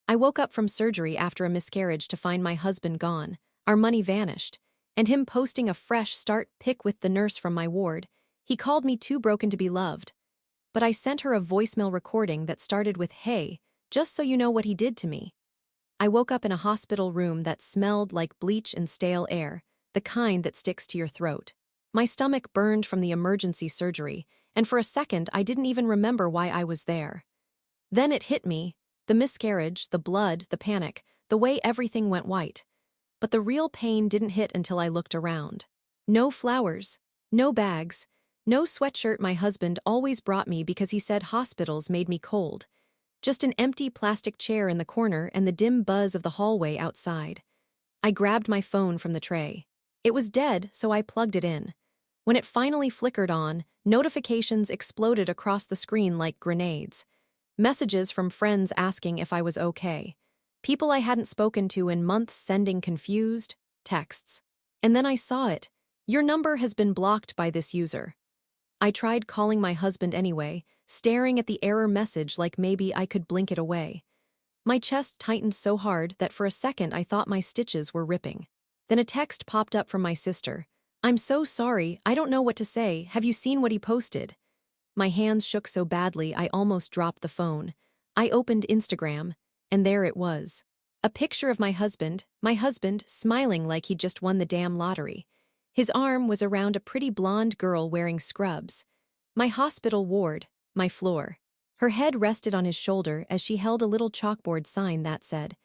I woke up from surgery after a miscarriage to find my husband gone, our money vanished, and him posting a fresh start pic with the nurse from my ward. He called me too broken to be loved. But I sent her a voicemail recording that started with, "Hey, just so you know what he did to me." I woke up in a hospital room that smelled like bleach and stale air, the kind that sticks to your throat. My stomach burned from the emergency surgery, and for a second I didn't even remember why I was there. Then it hit me, the miscarriage, the blood, the panic, the way everything went white. But the real pain didn't hit until I looked around. No flowers, no bags, no sweatshirt my husband always brought me because he said hospitals made me cold. Just an empty plastic chair in the corner and the dim buzz of the hallway outside. I grabbed my phone from the tray. It was dead, so I plugged it in. When it finally flickered on, notifications exploded across the screen like grenades. Messages from friends asking if I was okay. People I hadn't spoken to in months sending confused texts. And then I saw it. "Your number has been blocked by this user." I tried calling my husband anyway, staring at the error message like maybe I could blink it away. My chest tightened so hard that for a second I thought my stitches were ripping. Then a text popped up from my sister. "I'm so sorry, I don't know what to say. Have you seen what he posted?" My hands shook so badly I almost dropped the phone. I opened Instagram, and there it was. A picture of my husband, smiling like he'd just won the damn lottery. His arm was around a pretty blonde girl wearing scrubs. My hospital ward, my floor. Her head rested on his shoulder as she held a little chalkboard sign that said,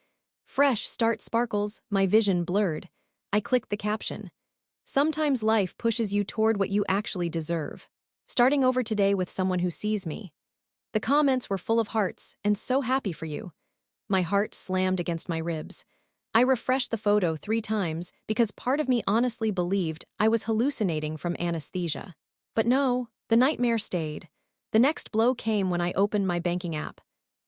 "Fresh Start Sparkles." My vision blurred. I clicked the caption. "Sometimes life pushes you toward what you actually deserve. Starting over today with someone who sees me." The comments were full of hearts, and "so happy for you." My heart slammed against my ribs. I refreshed the photo 3 times because part of me honestly believed I was hallucinating from anesthesia. But no, the nightmare stayed. The next blow came when I opened my banking app.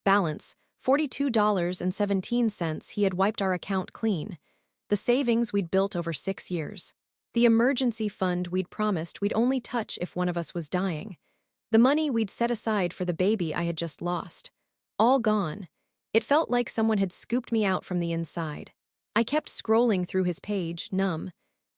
Balance, $42.17. He had wiped our account clean. The savings we'd built over 6 years. The emergency fund we'd promised we'd only touch if one of us was dying. The money we'd set aside for the baby I had just lost. All gone. It felt like someone had scooped me out from the inside. I kept scrolling through his page, numb.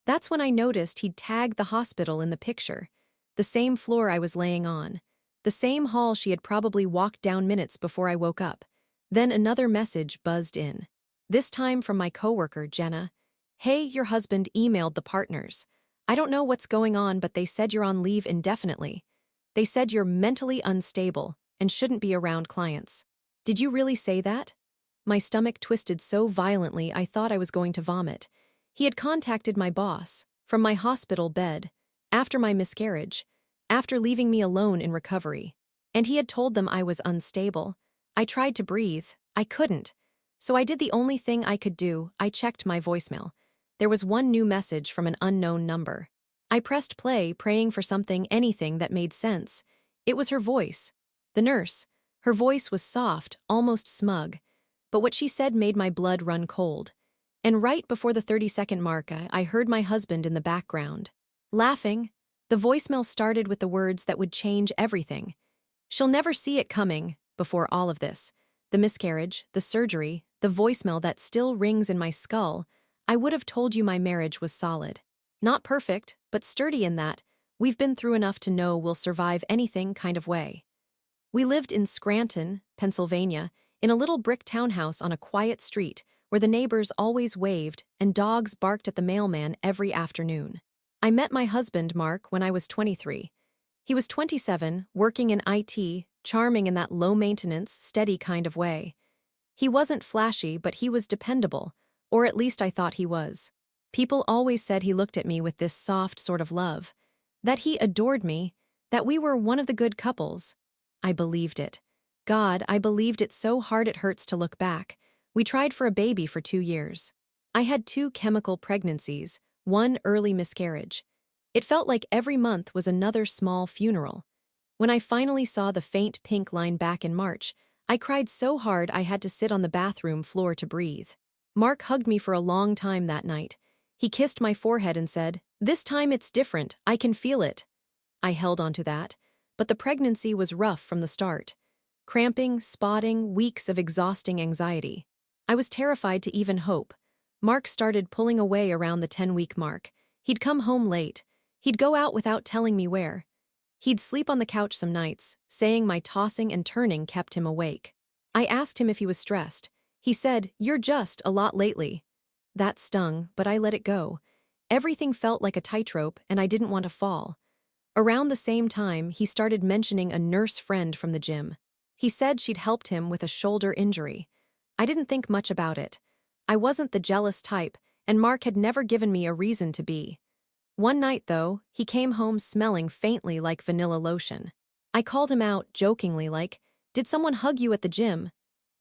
That's when I noticed he'd tagged the hospital in the picture. The same floor I was laying on. The same hall she had probably walked down minutes before I woke up. Then another message buzzed in. This time from my coworker, Jenna. "Hey, your husband emailed the partners. I don't know what's going on, but they said you're on leave indefinitely. They said you're mentally unstable and shouldn't be around clients." "Did you really say that?" My stomach twisted so violently I thought I was going to vomit. He had contacted my boss, from my hospital bed, after my miscarriage, after leaving me alone in recovery. And he had told them I was unstable. I tried to breathe. I couldn't. So I did the only thing I could do. I checked my voicemail. There was one new message from an unknown number. I pressed play, praying for something, anything that made sense. It was her voice. The nurse. Her voice was soft, almost smug. But what she said made my blood run cold. And right before the 30-second mark, I heard my husband in the background. Laughing. The voicemail started with the words that would change everything. "She'll never see it coming," before all of this. The miscarriage, the surgery, the voicemail that still rings in my skull. "I would have told you my marriage was solid. Not perfect, but sturdy in that we've been through enough to know we'll survive anything kind of way." We lived in Scranton, Pennsylvania, in a little brick townhouse on a quiet street where the neighbors always waved and dogs barked at the mailman every afternoon. I met my husband, Mark, when I was 23. He was 27, working in IT, charming in that low-maintenance, steady kind of way. He wasn't flashy, but he was dependable, or at least I thought he was. People always said he looked at me with this soft sort of love, that he adored me, that we were one of the good couples. I believed it. God, I believed it so hard it hurts to look back. We tried for a baby for 2 years. I had 2 chemical pregnancies, 1 early miscarriage. It felt like every month was another small funeral. When I finally saw the faint pink line back in March, I cried so hard I had to sit on the bathroom floor to breathe. Mark hugged me for a long time that night. He kissed my forehead and said, "This time it's different, I can feel it." I held onto that, but the pregnancy was rough from the start. Cramping, spotting, weeks of exhausting anxiety. I was terrified to even hope. Mark started pulling away around the 10-week mark. He'd come home late. He'd go out without telling me where. He'd sleep on the couch some nights, saying my tossing and turning kept him awake. I asked him if he was stressed. He said, "You're just a lot lately." That stung, but I let it go. Everything felt like a tightrope, and I didn't want to fall. Around the same time, he started mentioning a nurse friend from the gym. He said she'd helped him with a shoulder injury. I didn't think much about it. I wasn't the jealous type, and Mark had never given me a reason to be. One night, though, he came home smelling faintly like vanilla lotion. I called him out, jokingly like, "Did someone hug you at the gym?"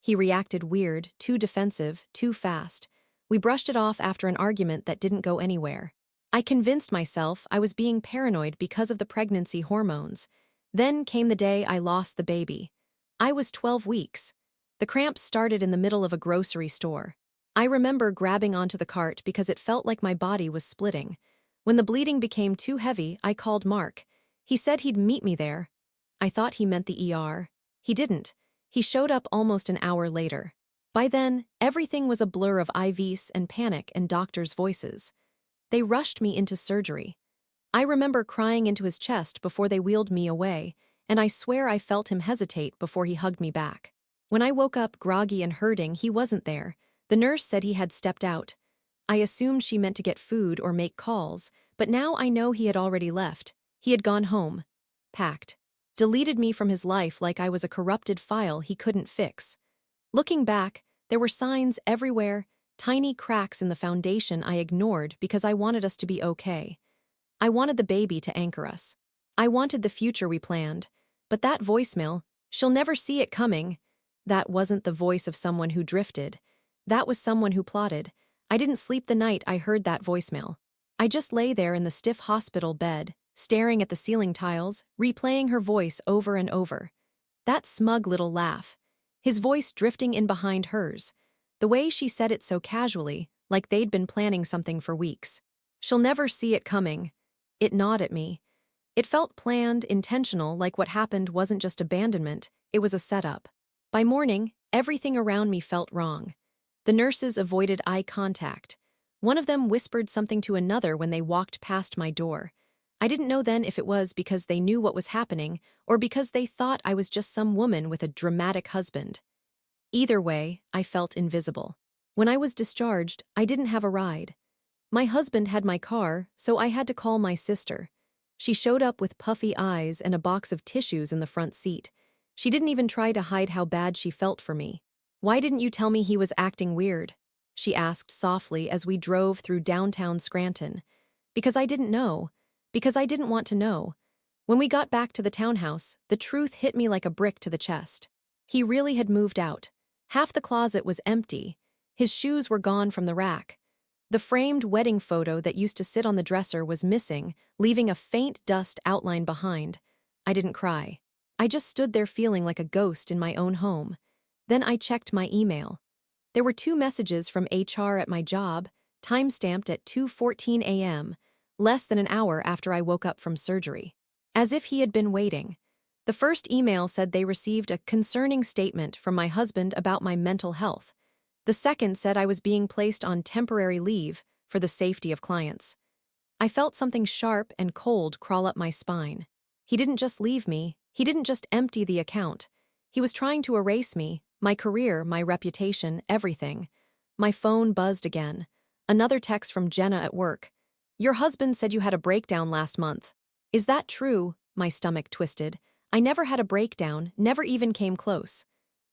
He reacted weird, too defensive, too fast. We brushed it off after an argument that didn't go anywhere. I convinced myself I was being paranoid because of the pregnancy hormones. Then came the day I lost the baby. I was 12 weeks. The cramps started in the middle of a grocery store. I remember grabbing onto the cart because it felt like my body was splitting. When the bleeding became too heavy, I called Mark. He said he'd meet me there. I thought he meant the ER. He didn't. He showed up almost an hour later. By then, everything was a blur of IVs and panic and doctors' voices. They rushed me into surgery. I remember crying into his chest before they wheeled me away, and I swear I felt him hesitate before he hugged me back. When I woke up groggy and hurting, he wasn't there. The nurse said he had stepped out. I assumed she meant to get food or make calls, but now I know he had already left. He had gone home. Packed. Deleted me from his life like I was a corrupted file he couldn't fix. Looking back, there were signs everywhere, tiny cracks in the foundation I ignored because I wanted us to be okay. I wanted the baby to anchor us. I wanted the future we planned. But that voicemail, "She'll never see it coming," that wasn't the voice of someone who drifted. That was someone who plotted. I didn't sleep the night I heard that voicemail. I just lay there in the stiff hospital bed, staring at the ceiling tiles, replaying her voice over and over. That smug little laugh. His voice drifting in behind hers. The way she said it so casually, like they'd been planning something for weeks. "She'll never see it coming." It gnawed at me. It felt planned, intentional, like what happened wasn't just abandonment, it was a setup. By morning, everything around me felt wrong. The nurses avoided eye contact. One of them whispered something to another when they walked past my door. I didn't know then if it was because they knew what was happening or because they thought I was just some woman with a dramatic husband. Either way, I felt invisible. When I was discharged, I didn't have a ride. My husband had my car, so I had to call my sister. She showed up with puffy eyes and a box of tissues in the front seat. She didn't even try to hide how bad she felt for me. "Why didn't you tell me he was acting weird?" she asked softly as we drove through downtown Scranton. Because I didn't know. Because I didn't want to know. When we got back to the townhouse, the truth hit me like a brick to the chest. He really had moved out. Half the closet was empty. His shoes were gone from the rack. The framed wedding photo that used to sit on the dresser was missing, leaving a faint dust outline behind. I didn't cry. I just stood there feeling like a ghost in my own home. Then I checked my email. There were 2 messages from HR at my job, time-stamped at 2:14 a.m., less than an hour after I woke up from surgery. As if he had been waiting. The first email said they received a concerning statement from my husband about my mental health. The second said I was being placed on temporary leave for the safety of clients. I felt something sharp and cold crawl up my spine. He didn't just leave me, he didn't just empty the account. He was trying to erase me, my career, my reputation, everything. My phone buzzed again. Another text from Jenna at work. "Your husband said you had a breakdown last month." Is that true? My stomach twisted. I never had a breakdown, never even came close.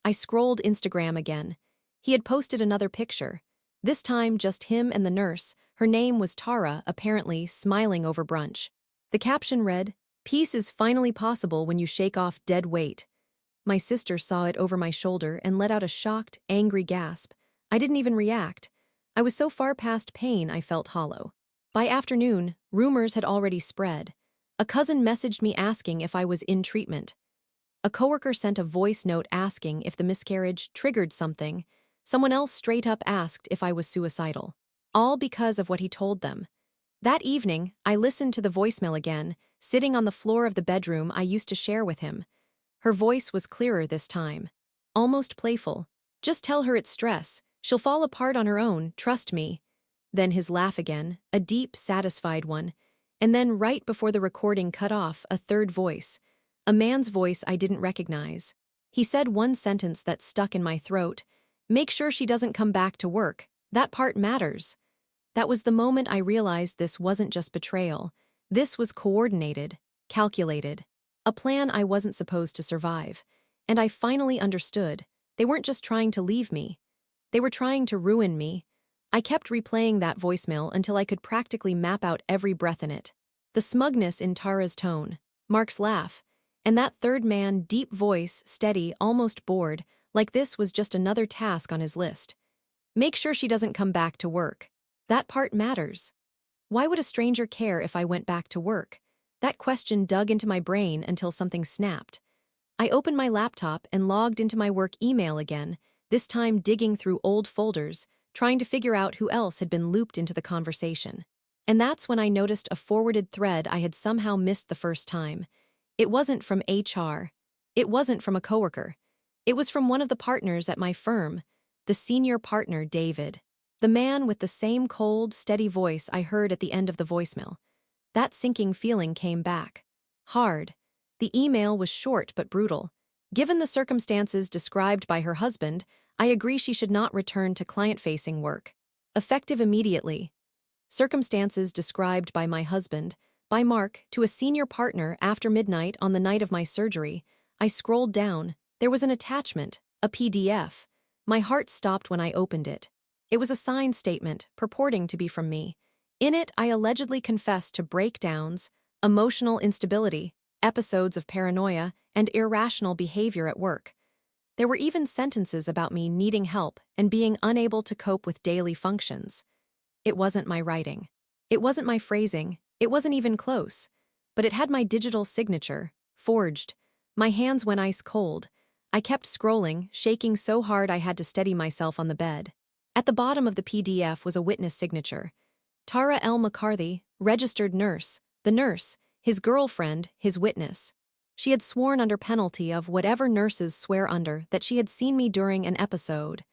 I scrolled Instagram again. He had posted another picture. This time just him and the nurse. Her name was Tara, apparently smiling over brunch. The caption read, "Peace is finally possible when you shake off dead weight." My sister saw it over my shoulder and let out a shocked, angry gasp. I didn't even react. I was so far past pain I felt hollow. By afternoon, rumors had already spread. A cousin messaged me asking if I was in treatment. A coworker sent a voice note asking if the miscarriage triggered something. Someone else straight up asked if I was suicidal. All because of what he told them. That evening, I listened to the voicemail again, sitting on the floor of the bedroom I used to share with him. Her voice was clearer this time, almost playful. "Just tell her it's stress. She'll fall apart on her own, trust me." Then his laugh again, a deep, satisfied one. And then right before the recording cut off, a third voice. A man's voice I didn't recognize. He said one sentence that stuck in my throat. "Make sure she doesn't come back to work. That part matters." That was the moment I realized this wasn't just betrayal. This was coordinated, calculated. A plan I wasn't supposed to survive. And I finally understood. They weren't just trying to leave me. They were trying to ruin me. I kept replaying that voicemail until I could practically map out every breath in it. The smugness in Tara's tone, Mark's laugh, and that third man, deep voice, steady, almost bored, like this was just another task on his list. Make sure she doesn't come back to work. That part matters. Why would a stranger care if I went back to work? That question dug into my brain until something snapped. I opened my laptop and logged into my work email again, this time digging through old folders, trying to figure out who else had been looped into the conversation. And that's when I noticed a forwarded thread I had somehow missed the first time. It wasn't from HR. It wasn't from a coworker. It was from one of the partners at my firm, the senior partner, David. The man with the same cold, steady voice I heard at the end of the voicemail. That sinking feeling came back. Hard. The email was short but brutal. Given the circumstances described by her husband, I agree she should not return to client-facing work. Effective immediately. Circumstances described by my husband, by Mark, to a senior partner after midnight on the night of my surgery. I scrolled down. There was an attachment, a PDF. My heart stopped when I opened it. It was a signed statement, purporting to be from me. In it, I allegedly confessed to breakdowns, emotional instability, episodes of paranoia, and irrational behavior at work. There were even sentences about me needing help and being unable to cope with daily functions. It wasn't my writing. It wasn't my phrasing. It wasn't even close. But it had my digital signature, forged. My hands went ice cold. I kept scrolling, shaking so hard I had to steady myself on the bed. At the bottom of the PDF was a witness signature. Tara L. McCarthy, registered nurse. The nurse, his girlfriend, his witness. She had sworn under penalty of whatever nurses swear under that she had seen me during an episode.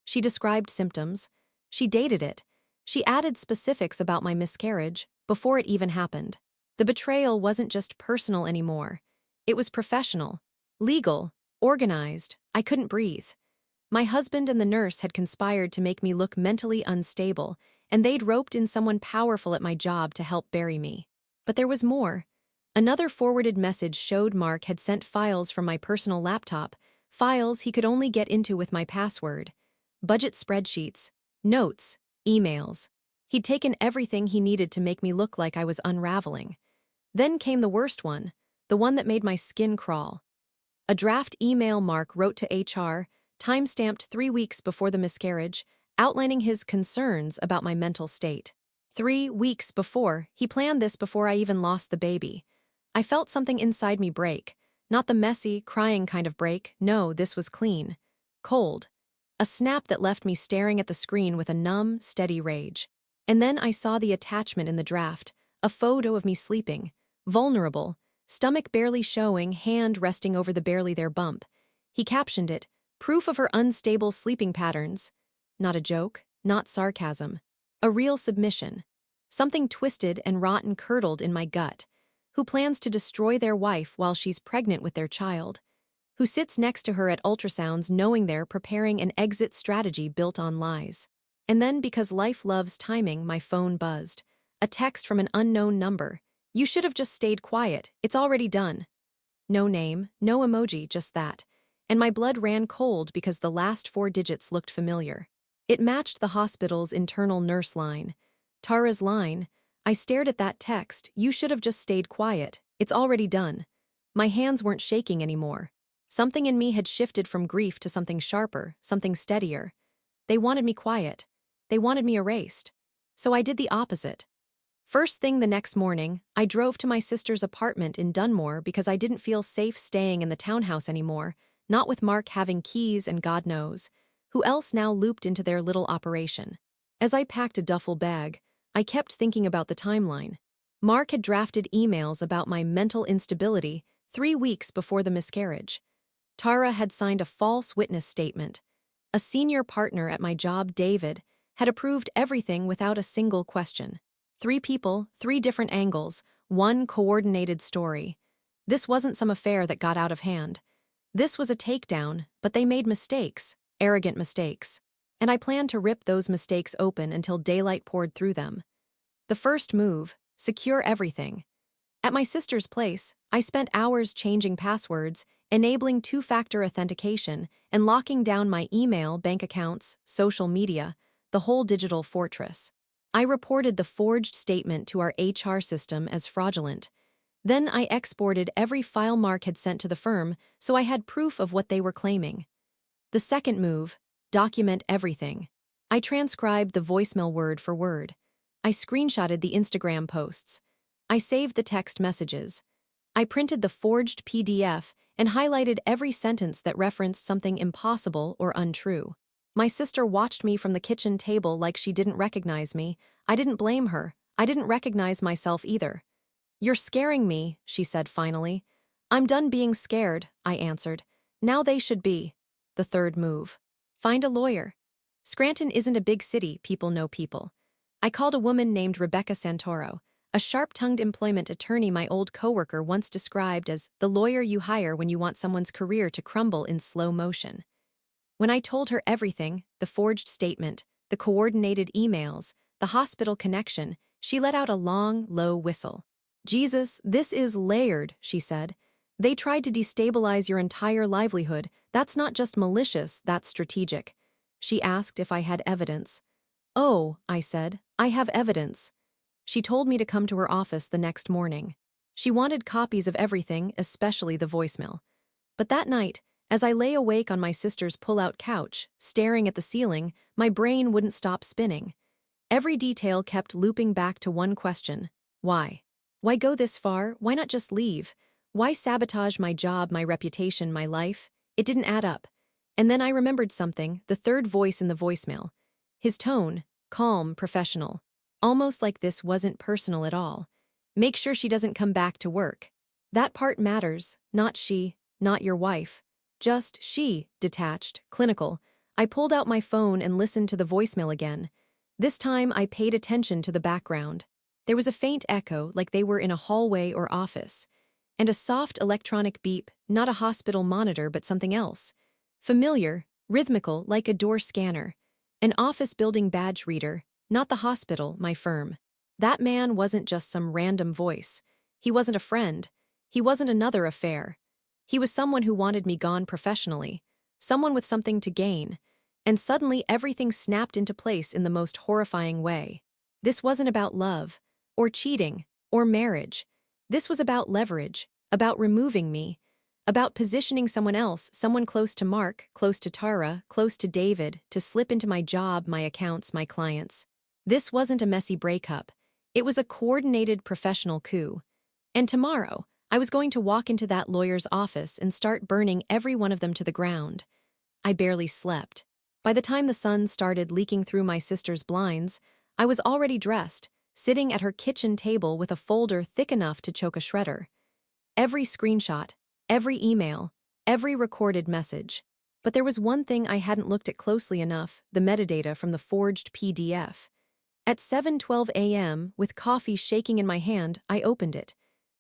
She described symptoms. She dated it. She added specifics about my miscarriage before it even happened. The betrayal wasn't just personal anymore. It was professional, legal, organized. I couldn't breathe. My husband and the nurse had conspired to make me look mentally unstable, and they'd roped in someone powerful at my job to help bury me. But there was more. Another forwarded message showed Mark had sent files from my personal laptop, files he could only get into with my password. Budget spreadsheets, notes, emails. He'd taken everything he needed to make me look like I was unraveling. Then came the worst one, the one that made my skin crawl. A draft email Mark wrote to HR, time-stamped 3 weeks before the miscarriage, outlining his concerns about my mental state. 3 weeks before, he planned this before I even lost the baby. I felt something inside me break. Not the messy, crying kind of break, no, this was clean. Cold. A snap that left me staring at the screen with a numb, steady rage. And then I saw the attachment in the draft, a photo of me sleeping, vulnerable, stomach barely showing, hand resting over the barely there bump. He captioned it, "Proof of her unstable sleeping patterns." Not a joke, not sarcasm. A real submission. Something twisted and rotten curdled in my gut. Who plans to destroy their wife while she's pregnant with their child? Who sits next to her at ultrasounds knowing they're preparing an exit strategy built on lies? And then, because life loves timing, my phone buzzed. A text from an unknown number. "You should have just stayed quiet. It's already done." No name, no emoji, just that. And my blood ran cold because the last 4 digits looked familiar. It matched the hospital's internal nurse line. Tara's line. I stared at that text. "You should have just stayed quiet. It's already done." My hands weren't shaking anymore. Something in me had shifted from grief to something sharper, something steadier. They wanted me quiet. They wanted me erased. So I did the opposite. First thing the next morning, I drove to my sister's apartment in Dunmore because I didn't feel safe staying in the townhouse anymore, not with Mark having keys and God knows who else now looped into their little operation. As I packed a duffel bag, I kept thinking about the timeline. Mark had drafted emails about my mental instability 3 weeks before the miscarriage. Tara had signed a false witness statement. A senior partner at my job, David, had approved everything without a single question. 3 people, 3 different angles, one coordinated story. This wasn't some affair that got out of hand. This was a takedown, but they made mistakes, arrogant mistakes. And I planned to rip those mistakes open until daylight poured through them. The first move: secure everything. At my sister's place, I spent hours changing passwords, enabling 2-factor authentication, and locking down my email, bank accounts, social media, the whole digital fortress. I reported the forged statement to our HR system as fraudulent. Then I exported every file Mark had sent to the firm so I had proof of what they were claiming. The second move: document everything. I transcribed the voicemail word for word. I screenshotted the Instagram posts. I saved the text messages. I printed the forged PDF and highlighted every sentence that referenced something impossible or untrue. My sister watched me from the kitchen table like she didn't recognize me. I didn't blame her. I didn't recognize myself either. "You're scaring me," she said finally. "I'm done being scared," I answered. "Now they should be." The third move: find a lawyer. Scranton isn't a big city, people know people. I called a woman named Rebecca Santoro, a sharp-tongued employment attorney my old coworker once described as the lawyer you hire when you want someone's career to crumble in slow motion. When I told her everything, the forged statement, the coordinated emails, the hospital connection, she let out a long, low whistle. "Jesus, this is layered," she said. "They tried to destabilize your entire livelihood. That's not just malicious, that's strategic." She asked if I had evidence. "Oh," I said, "I have evidence." She told me to come to her office the next morning. She wanted copies of everything, especially the voicemail. But that night, as I lay awake on my sister's pull-out couch, staring at the ceiling, my brain wouldn't stop spinning. Every detail kept looping back to one question: why? Why go this far? Why not just leave? Why sabotage my job, my reputation, my life? It didn't add up. And then I remembered something, the third voice in the voicemail. His tone: calm, professional. Almost like this wasn't personal at all. "Make sure she doesn't come back to work. That part matters, not she, not your wife. Just she," detached, clinical. I pulled out my phone and listened to the voicemail again. This time I paid attention to the background. There was a faint echo, like they were in a hallway or office. And a soft electronic beep, not a hospital monitor but something else. Familiar, rhythmical, like a door scanner. An office building badge reader, not the hospital, my firm. That man wasn't just some random voice. He wasn't a friend. He wasn't another affair. He was someone who wanted me gone professionally. Someone with something to gain. And suddenly everything snapped into place in the most horrifying way. This wasn't about love, or cheating, or marriage. This was about leverage, about removing me, about positioning someone else, someone close to Mark, close to Tara, close to David, to slip into my job, my accounts, my clients. This wasn't a messy breakup. It was a coordinated professional coup. And tomorrow, I was going to walk into that lawyer's office and start burning every one of them to the ground. I barely slept. By the time the sun started leaking through my sister's blinds, I was already dressed, sitting at her kitchen table with a folder thick enough to choke a shredder. Every screenshot, every email, every recorded message. But there was one thing I hadn't looked at closely enough: the metadata from the forged PDF. At 7:12 a.m., with coffee shaking in my hand, I opened it.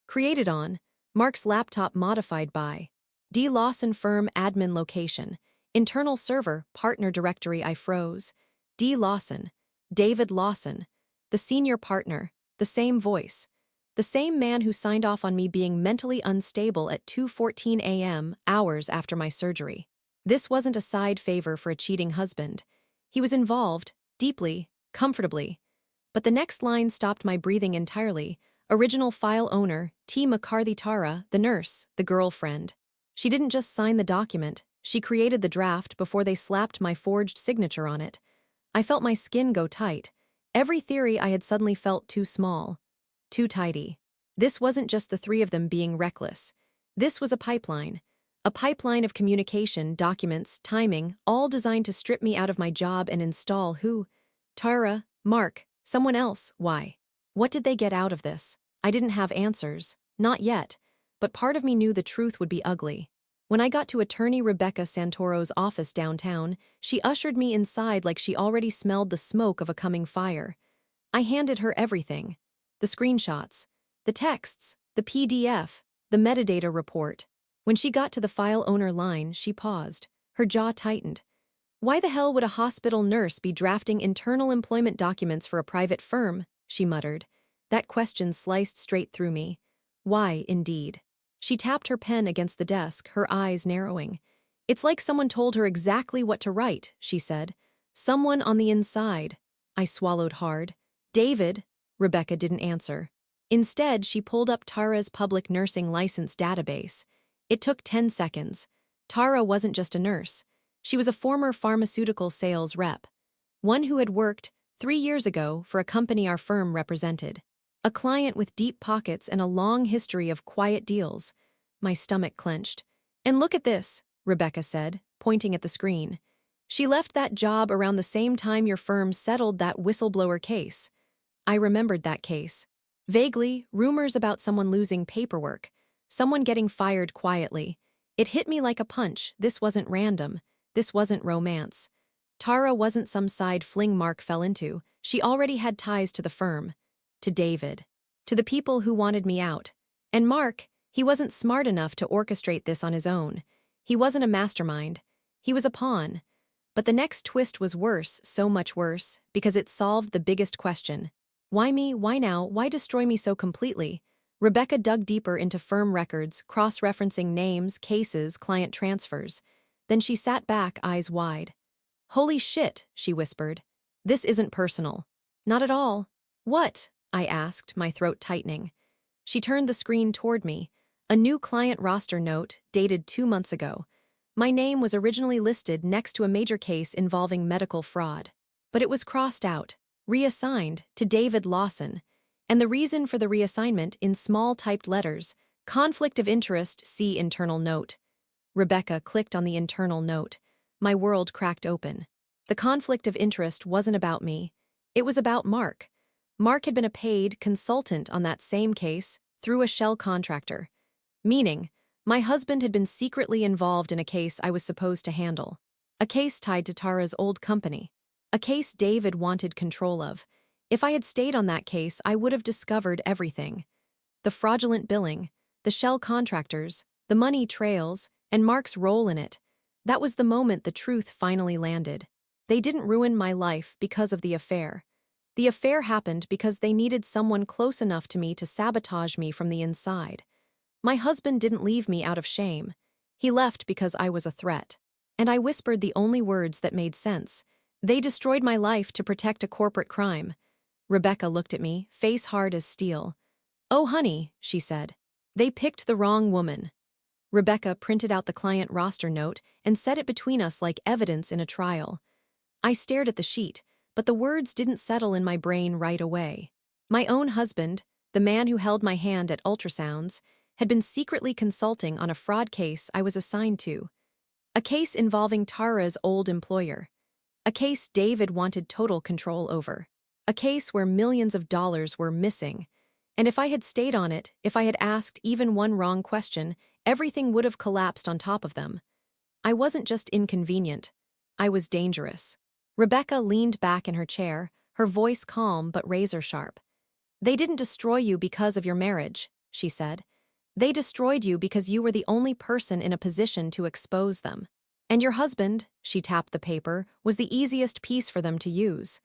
Created on Mark's laptop, modified by D. Lawson Firm Admin Location. Internal server, partner directory. I froze. D. Lawson. David Lawson. The senior partner. The same voice. The same man who signed off on me being mentally unstable at 2:14 a.m., hours after my surgery. This wasn't a side favor for a cheating husband. He was involved, deeply, comfortably. But the next line stopped my breathing entirely. Original file owner, T. McCarthy. Tara, the nurse, the girlfriend. She didn't just sign the document, she created the draft before they slapped my forged signature on it. I felt my skin go tight. Every theory I had suddenly felt too small. Too tidy. This wasn't just the 3 of them being reckless. This was a pipeline. A pipeline of communication, documents, timing, all designed to strip me out of my job and install who? Tara, Mark, someone else. Why? What did they get out of this? I didn't have answers. Not yet. but part of me knew the truth would be ugly. When I got to attorney Rebecca Santoro's office downtown, she ushered me inside like she already smelled the smoke of a coming fire. I handed her everything. The screenshots, the texts, the PDF, the metadata report. When she got to the file owner line, she paused. Her jaw tightened. "Why the hell would a hospital nurse be drafting internal employment documents for a private firm?" she muttered. That question sliced straight through me. Why, indeed? She tapped her pen against the desk, her eyes narrowing. "It's like someone told her exactly what to write," she said. "Someone on the inside." I swallowed hard. "David?" Rebecca didn't answer. Instead, she pulled up Tara's public nursing license database. It took 10 seconds. Tara wasn't just a nurse. She was a former pharmaceutical sales rep. One who had worked, 3 years ago, for a company our firm represented. A client with deep pockets and a long history of quiet deals. My stomach clenched. "And look at this," Rebecca said, pointing at the screen. "She left that job around the same time your firm settled that whistleblower case." I remembered that case. Vaguely, rumors about someone losing paperwork, someone getting fired quietly. It hit me like a punch. This wasn't random. This wasn't romance. Tara wasn't some side fling Mark fell into. She already had ties to the firm. To David. To the people who wanted me out. And Mark, he wasn't smart enough to orchestrate this on his own. He wasn't a mastermind. He was a pawn. But the next twist was worse, so much worse, because it solved the biggest question. Why me? Why now? Why destroy me so completely? Rebecca dug deeper into firm records, cross-referencing names, cases, client transfers. Then she sat back, eyes wide. "Holy shit," she whispered. "This isn't personal." "Not at all." "What?" I asked, my throat tightening. She turned the screen toward me. A new client roster note, dated 2 months ago. My name was originally listed next to a major case involving medical fraud. But it was crossed out, reassigned to David Lawson. And the reason for the reassignment in small typed letters, "Conflict of interest, see internal note." Rebecca clicked on the internal note. My world cracked open. The conflict of interest wasn't about me. It was about Mark. Mark had been a paid consultant on that same case through a shell contractor. Meaning, my husband had been secretly involved in a case I was supposed to handle. A case tied to Tara's old company. A case David wanted control of. If I had stayed on that case, I would have discovered everything. The fraudulent billing, the shell contractors, the money trails, and Mark's role in it. That was the moment the truth finally landed. They didn't ruin my life because of the affair. The affair happened because they needed someone close enough to me to sabotage me from the inside. My husband didn't leave me out of shame. He left because I was a threat. And I whispered the only words that made sense. They destroyed my life to protect a corporate crime. Rebecca looked at me, face hard as steel. "Oh, honey," she said. "They picked the wrong woman." Rebecca printed out the client roster note and set it between us like evidence in a trial. I stared at the sheet, but the words didn't settle in my brain right away. My own husband, the man who held my hand at ultrasounds, had been secretly consulting on a fraud case I was assigned to. A case involving Tara's old employer. A case David wanted total control over. A case where millions of dollars were missing. And if I had stayed on it, if I had asked even one wrong question, everything would have collapsed on top of them. I wasn't just inconvenient. I was dangerous. Rebecca leaned back in her chair, her voice calm but razor-sharp. "They didn't destroy you because of your marriage," she said. "They destroyed you because you were the only person in a position to expose them. And your husband," she tapped the paper, "was the easiest piece for them to use."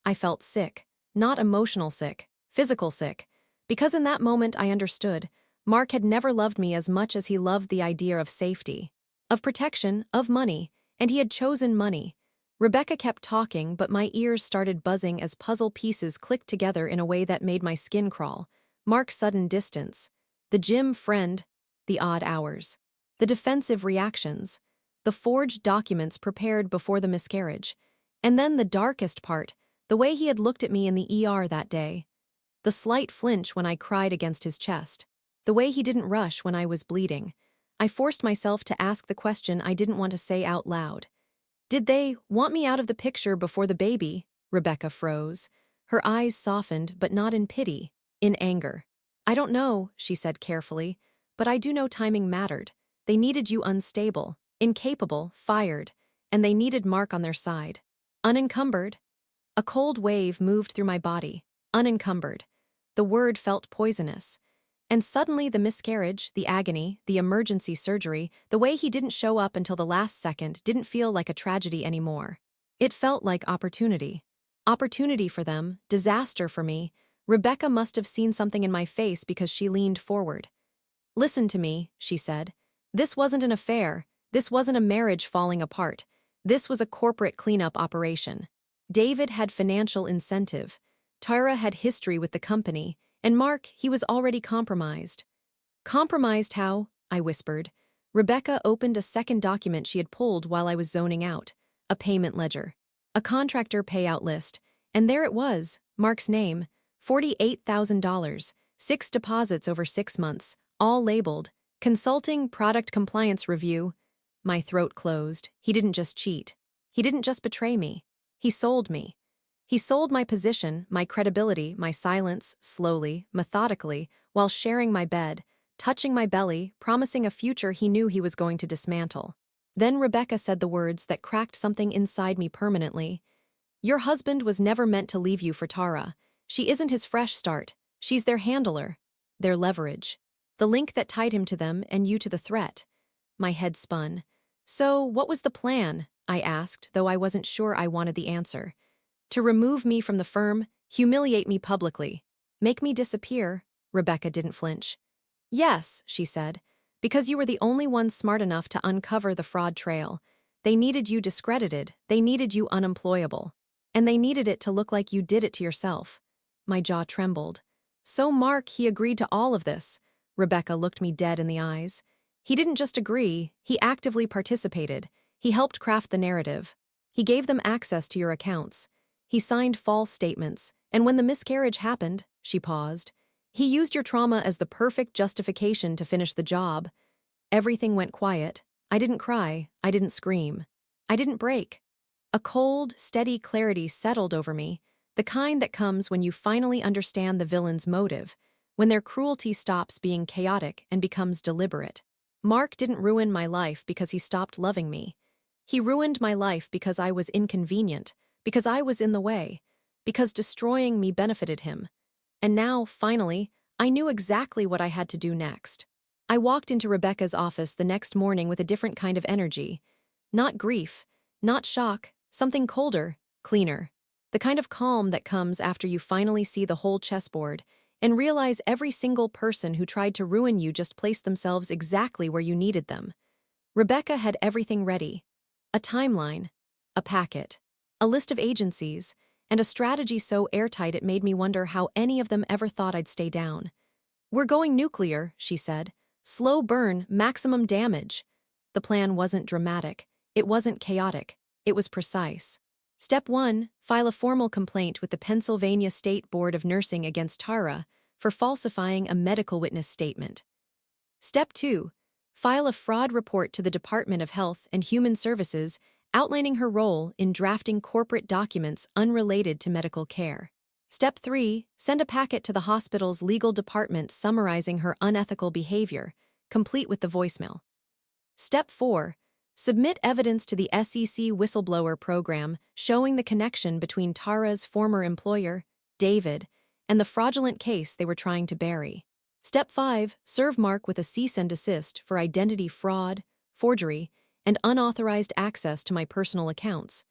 I felt sick. Not emotional sick, physical sick. Because in that moment I understood, Mark had never loved me as much as he loved the idea of safety, of protection, of money, and he had chosen money. Rebecca kept talking, but my ears started buzzing as puzzle pieces clicked together in a way that made my skin crawl. Mark's sudden distance, the gym friend, the odd hours, the defensive reactions, the forged documents prepared before the miscarriage, and then the darkest part, the way he had looked at me in the ER that day. The slight flinch when I cried against his chest. The way he didn't rush when I was bleeding. I forced myself to ask the question I didn't want to say out loud. "Did they want me out of the picture before the baby?" Rebecca froze. Her eyes softened, but not in pity, in anger. "I don't know," she said carefully, But I do know timing mattered. They needed you unstable, incapable, fired, and they needed Mark on their side. Unencumbered. A cold wave moved through my body. Unencumbered. The word felt poisonous. And suddenly the miscarriage, the agony, the emergency surgery, the way he didn't show up until the last second didn't feel like a tragedy anymore. It felt like opportunity. Opportunity for them, disaster for me. Rebecca must have seen something in my face because she leaned forward. "Listen to me," she said. "This wasn't an affair. This wasn't a marriage falling apart. This was a corporate cleanup operation. David had financial incentive. Tara had history with the company. And Mark, he was already compromised." "Compromised how?" I whispered. Rebecca opened a second document she had pulled while I was zoning out. A payment ledger. A contractor payout list. And there it was, Mark's name. $48,000. 6 deposits over 6 months. All labeled. Consulting Product Compliance Review. My throat closed. He didn't just cheat. He didn't just betray me. He sold me. He sold my position, my credibility, my silence, slowly, methodically, while sharing my bed, touching my belly, promising a future he knew he was going to dismantle. Then Rebecca said the words that cracked something inside me permanently. "Your husband was never meant to leave you for Tara. She isn't his fresh start. She's their handler. Their leverage. The link that tied him to them and you to the threat." My head spun. "So, what was the plan?" I asked, though I wasn't sure I wanted the answer. "To remove me from the firm, humiliate me publicly, make me disappear." Rebecca didn't flinch. "Yes," she said, "because you were the only one smart enough to uncover the fraud trail. They needed you discredited, they needed you unemployable. And they needed it to look like you did it to yourself." My jaw trembled. "So Mark, he agreed to all of this." Rebecca looked me dead in the eyes. "He didn't just agree, he actively participated. He helped craft the narrative. He gave them access to your accounts. He signed false statements, and when the miscarriage happened," she paused, "he used your trauma as the perfect justification to finish the job." Everything went quiet. I didn't cry. I didn't scream. I didn't break. A cold, steady clarity settled over me, the kind that comes when you finally understand the villain's motive, when their cruelty stops being chaotic and becomes deliberate. Mark didn't ruin my life because he stopped loving me. He ruined my life because I was inconvenient, because I was in the way, because destroying me benefited him. And now, finally, I knew exactly what I had to do next. I walked into Rebecca's office the next morning with a different kind of energy. Not grief, not shock, something colder, cleaner. The kind of calm that comes after you finally see the whole chessboard and realize every single person who tried to ruin you just placed themselves exactly where you needed them. Rebecca had everything ready. A timeline, a packet, a list of agencies, and a strategy so airtight it made me wonder how any of them ever thought I'd stay down. "We're going nuclear," she said. "Slow burn, maximum damage." The plan wasn't dramatic. It wasn't chaotic. It was precise. Step 1, file a formal complaint with the Pennsylvania State Board of Nursing against Tara for falsifying a medical witness statement. Step 2, file a fraud report to the Department of Health and Human Services outlining her role in drafting corporate documents unrelated to medical care. Step 3, send a packet to the hospital's legal department summarizing her unethical behavior, complete with the voicemail. Step 4, submit evidence to the SEC whistleblower program showing the connection between Tara's former employer, David, and the fraudulent case they were trying to bury. Step 5, serve Mark with a cease and desist for identity fraud, forgery, and unauthorized access to my personal accounts.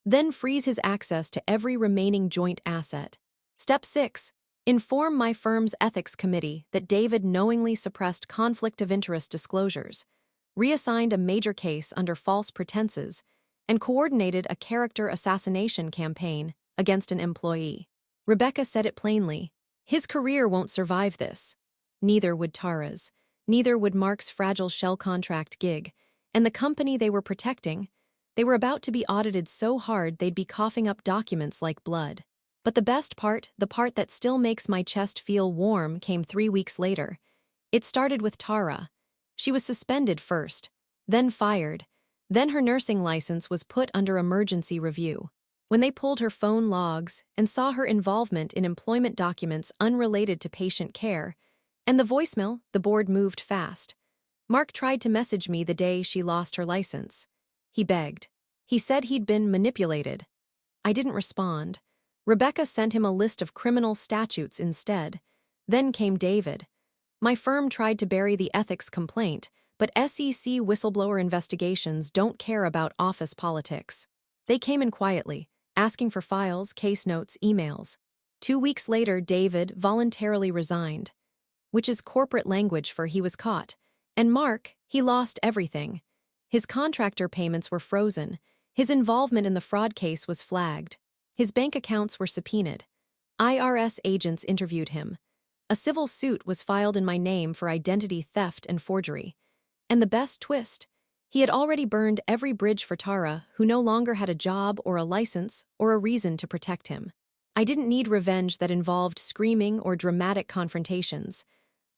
Then freeze his access to every remaining joint asset. Step 6, inform my firm's ethics committee that David knowingly suppressed conflict of interest disclosures, reassigned a major case under false pretenses, and coordinated a character assassination campaign against an employee. Rebecca said it plainly. His career won't survive this. Neither would Tara's. Neither would Mark's fragile shell contract gig. And the company they were protecting, they were about to be audited so hard they'd be coughing up documents like blood. But the best part, the part that still makes my chest feel warm, came 3 weeks later. It started with Tara. She was suspended first, then fired. Then her nursing license was put under emergency review. When they pulled her phone logs and saw her involvement in employment documents unrelated to patient care, And the voicemail, the board moved fast. Mark tried to message me the day she lost her license. He begged. He said he'd been manipulated. I didn't respond. Rebecca sent him a list of criminal statutes instead. Then came David. My firm tried to bury the ethics complaint, but SEC whistleblower investigations don't care about office politics. They came in quietly, asking for files, case notes, emails. 2 weeks later, David voluntarily resigned, which is corporate language for he was caught. And Mark, he lost everything. His contractor payments were frozen. His involvement in the fraud case was flagged. His bank accounts were subpoenaed. IRS agents interviewed him. A civil suit was filed in my name for identity theft and forgery. And the best twist, he had already burned every bridge for Tara, who no longer had a job or a license or a reason to protect him. I didn't need revenge that involved screaming or dramatic confrontations.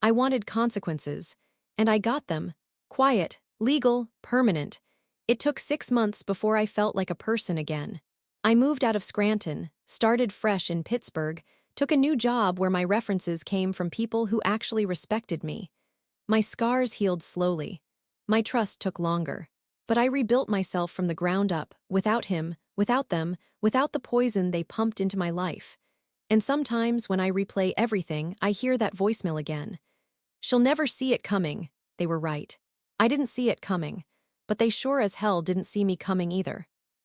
I wanted consequences, and I got them. Quiet, legal, permanent. It took 6 months before I felt like a person again. I moved out of Scranton, started fresh in Pittsburgh, took a new job where my references came from people who actually respected me. My scars healed slowly. My trust took longer. But I rebuilt myself from the ground up, without him, without them, without the poison they pumped into my life. And sometimes when I replay everything, I hear that voicemail again. She'll never see it coming. They were right. I didn't see it coming. But they sure as hell didn't see me coming either.